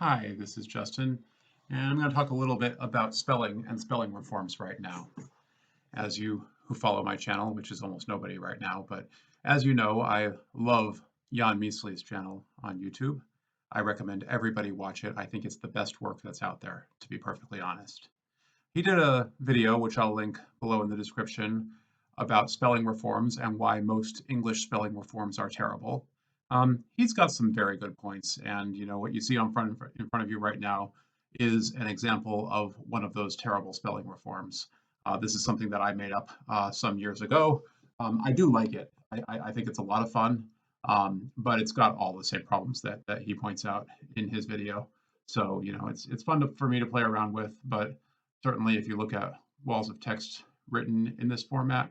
Hi, this is Justin, and I'm going to talk a little bit about spelling and spelling reforms right now. As you who follow my channel, which is almost nobody right now, but as you know, I love Jan Misali's channel on YouTube. I recommend everybody watch it. I think it's the best work that's out there, to be perfectly honest. He did a video, which I'll link below in the description, about spelling reforms and why most English spelling reforms are terrible. He's got some very good points, and what you see in front of you right now is an example of one of those terrible spelling reforms. This is something that I made up some years ago. I do like it. I think it's a lot of fun, but it's got all the same problems that he points out in his video. So it's fun for me to play around with, but certainly if you look at walls of text written in this format,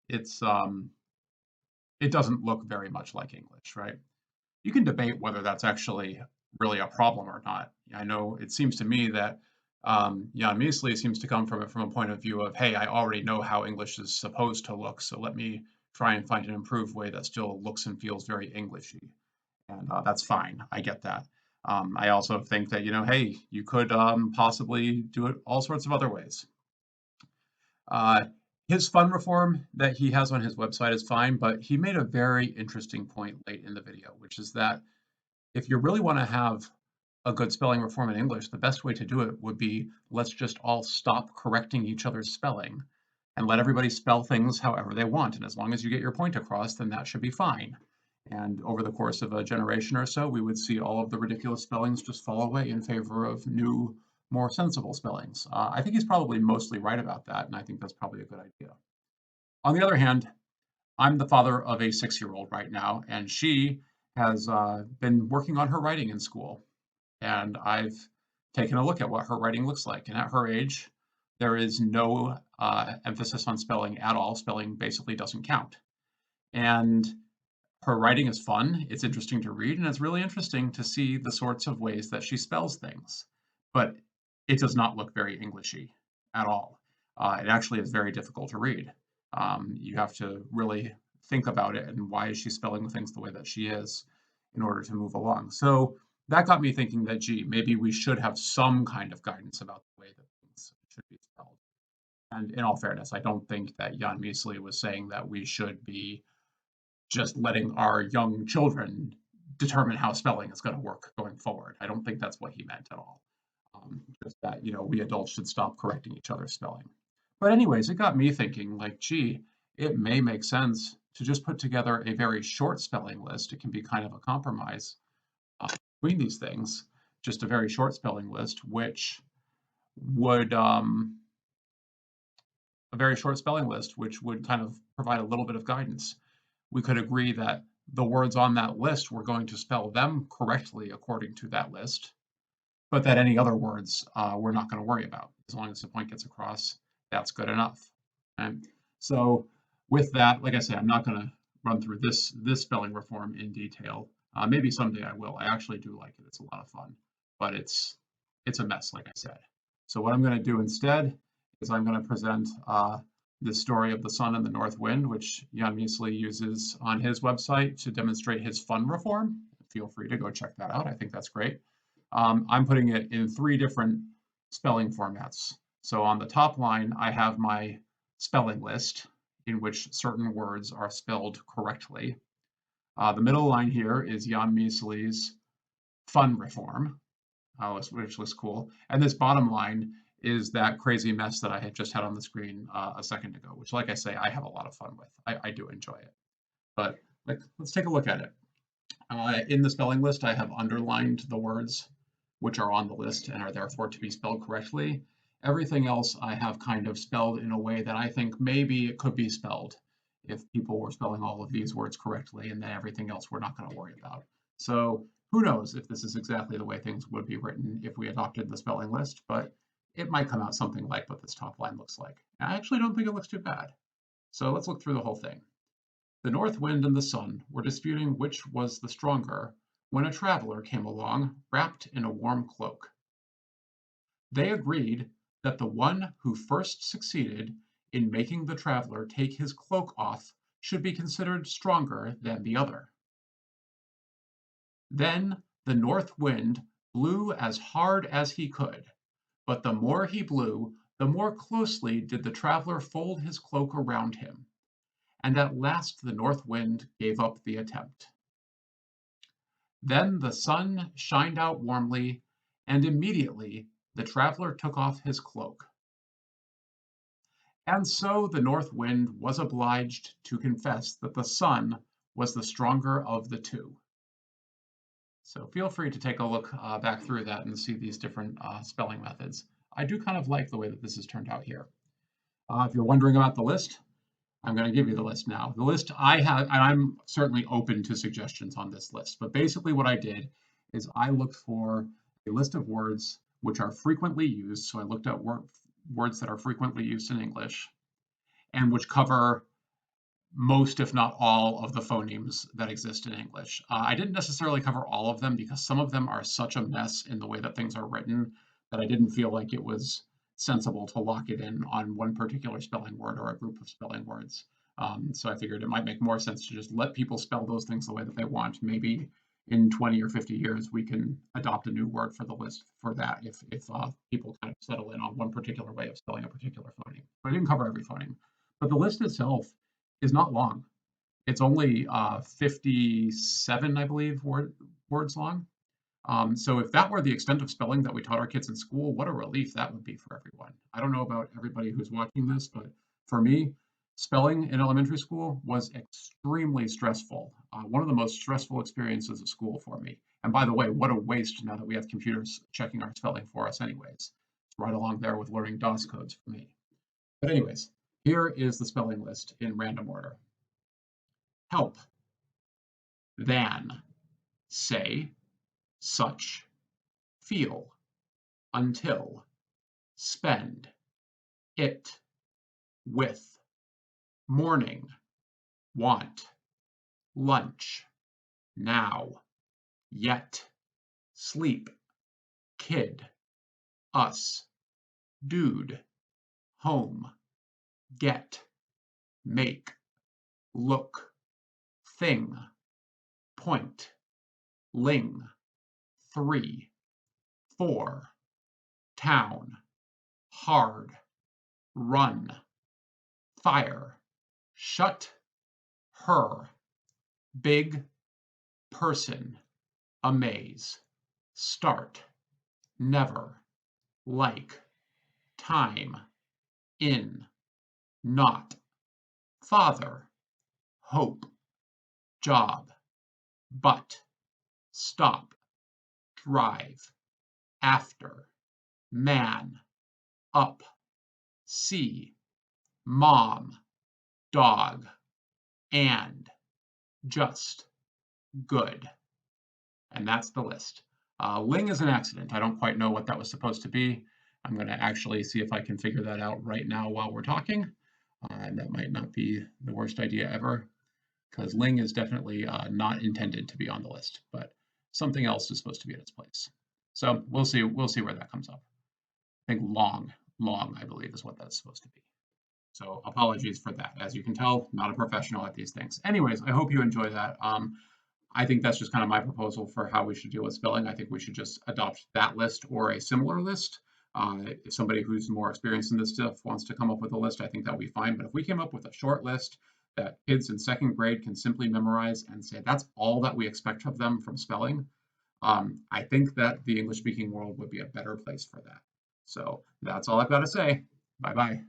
it's it doesn't look very much like English, right? You can debate whether that's actually really a problem or not. I know it seems to me that Jan Misali seems to come from it from a point of view of, hey, I already know how English is supposed to look, so let me try and find an improved way that still looks and feels very Englishy. And that's fine. I get that. I also think that, hey, you could possibly do it all sorts of other ways. Uh, his fun reform that he has on his website is fine, but he made a very interesting point late in the video, which is that if you really want to have a good spelling reform in English, the best way to do it would be let's just all stop correcting each other's spelling and let everybody spell things however they want. And as long as you get your point across, then that should be fine. And over the course of a generation or so, we would see all of the ridiculous spellings just fall away in favor of new, more sensible spellings. I think he's probably mostly right about that, and I think that's probably a good idea. On the other hand, I'm the father of a 6-year-old right now, and she has been working on her writing in school. And I've taken a look at what her writing looks like. And at her age, there is no emphasis on spelling at all. Spelling basically doesn't count. And her writing is fun, it's interesting to read, and it's really interesting to see the sorts of ways that she spells things. But it does not look very Englishy at all. It actually is very difficult to read. You have to really think about it and why is she spelling things the way that she is in order to move along. So that got me thinking that, gee, maybe we should have some kind of guidance about the way that things should be spelled. And in all fairness, I don't think that Jan Misali was saying that we should be just letting our young children determine how spelling is going to work going forward. I don't think that's what he meant at all. Just that, we adults should stop correcting each other's spelling. But anyways, it got me thinking, like, gee, it may make sense to just put together a very short spelling list. It can be kind of a compromise between these things, just a very short spelling list, which would a very short spelling list, which would kind of provide a little bit of guidance. We could agree that the words on that list, we're going to spell them correctly according to that list, but that any other words we're not going to worry about. As long as the point gets across, that's good enough. And so with that, like I say, I'm not going to run through this spelling reform in detail. Maybe someday I will. I actually do like it. It's a lot of fun, but it's a mess, like I said. So what I'm going to do instead is I'm going to present the story of the sun and the north wind, which Jan Misali uses on his website to demonstrate his fun reform. Feel free to go check that out. I think that's great. I'm putting it in 3 different spelling formats. So on the top line, I have my spelling list in which certain words are spelled correctly. The middle line here is Jan Misali's fun reform, which looks cool. And this bottom line is that crazy mess that I had just had on the screen a second ago, which, like I say, I have a lot of fun with. I do enjoy it. But let's take a look at it. In the spelling list, I have underlined the words which are on the list and are therefore to be spelled correctly. Everything else I have kind of spelled in a way that I think maybe it could be spelled if people were spelling all of these words correctly, and then everything else we're not going to worry about. So who knows if this is exactly the way things would be written if we adopted the spelling list, but it might come out something like what this top line looks like. I actually don't think it looks too bad. So let's look through the whole thing. The north wind and the sun were disputing which was the stronger when a traveler came along wrapped in a warm cloak. They agreed that the one who first succeeded in making the traveler take his cloak off should be considered stronger than the other. Then the north wind blew as hard as he could, but the more he blew, the more closely did the traveler fold his cloak around him, and at last the north wind gave up the attempt. Then the sun shined out warmly, and immediately the traveler took off his cloak. And so the north wind was obliged to confess that the sun was the stronger of the two. So feel free to take a look back through that and see these different spelling methods. I do kind of like the way that this has turned out here. If you're wondering about the list, I'm going to give you the list now. The list I have, and I'm certainly open to suggestions on this list, but basically what I did is I looked for a list of words which are frequently used. So I looked at words that are frequently used in English and which cover most, if not all, of the phonemes that exist in English. I didn't necessarily cover all of them because some of them are such a mess in the way that things are written that I didn't feel like it was sensible to lock it in on one particular spelling word or a group of spelling words. So I figured it might make more sense to just let people spell those things the way that they want. Maybe in 20 or 50 years, we can adopt a new word for the list for that if people kind of settle in on one particular way of spelling a particular phoneme. But I didn't cover every phoneme. But the list itself is not long. It's only 57, I believe, words long. So if that were the extent of spelling that we taught our kids in school, what a relief that would be for everyone. I don't know about everybody who's watching this, but for me, spelling in elementary school was extremely stressful. One of the most stressful experiences of school for me. And by the way, what a waste now that we have computers checking our spelling for us anyways. It's right along there with learning DOS codes for me. But anyways, here is the spelling list in random order. Help, than, say, such, feel, until, spend, it, with, morning, want, lunch, now, yet, sleep, kid, us, dude, home, get, make, look, thing, point, ling, 3, 4, town, hard, run, fire, shut, her, big, person, amaze, start, never, like, time, in, not, father, hope, job, but, stop, drive, after, man, up, see, mom, dog, and, just, good. And that's the list. Ling is an accident. I don't quite know what that was supposed to be. I'm going to actually see if I can figure that out right now while we're talking. And that might not be the worst idea ever, because Ling is definitely not intended to be on the list, but something else is supposed to be in its place. So we'll see where that comes up. I think long, I believe, is what that's supposed to be. So apologies for that. As you can tell, not a professional at these things. Anyways, I hope you enjoy that. I think that's just kind of my proposal for how we should deal with spelling. I think we should just adopt that list or a similar list. If somebody who's more experienced in this stuff wants to come up with a list, I think that would be fine. But if we came up with a short list that kids in second grade can simply memorize and say that's all that we expect of them from spelling, I think that the English speaking world would be a better place for that. So that's all I've got to say. Bye bye.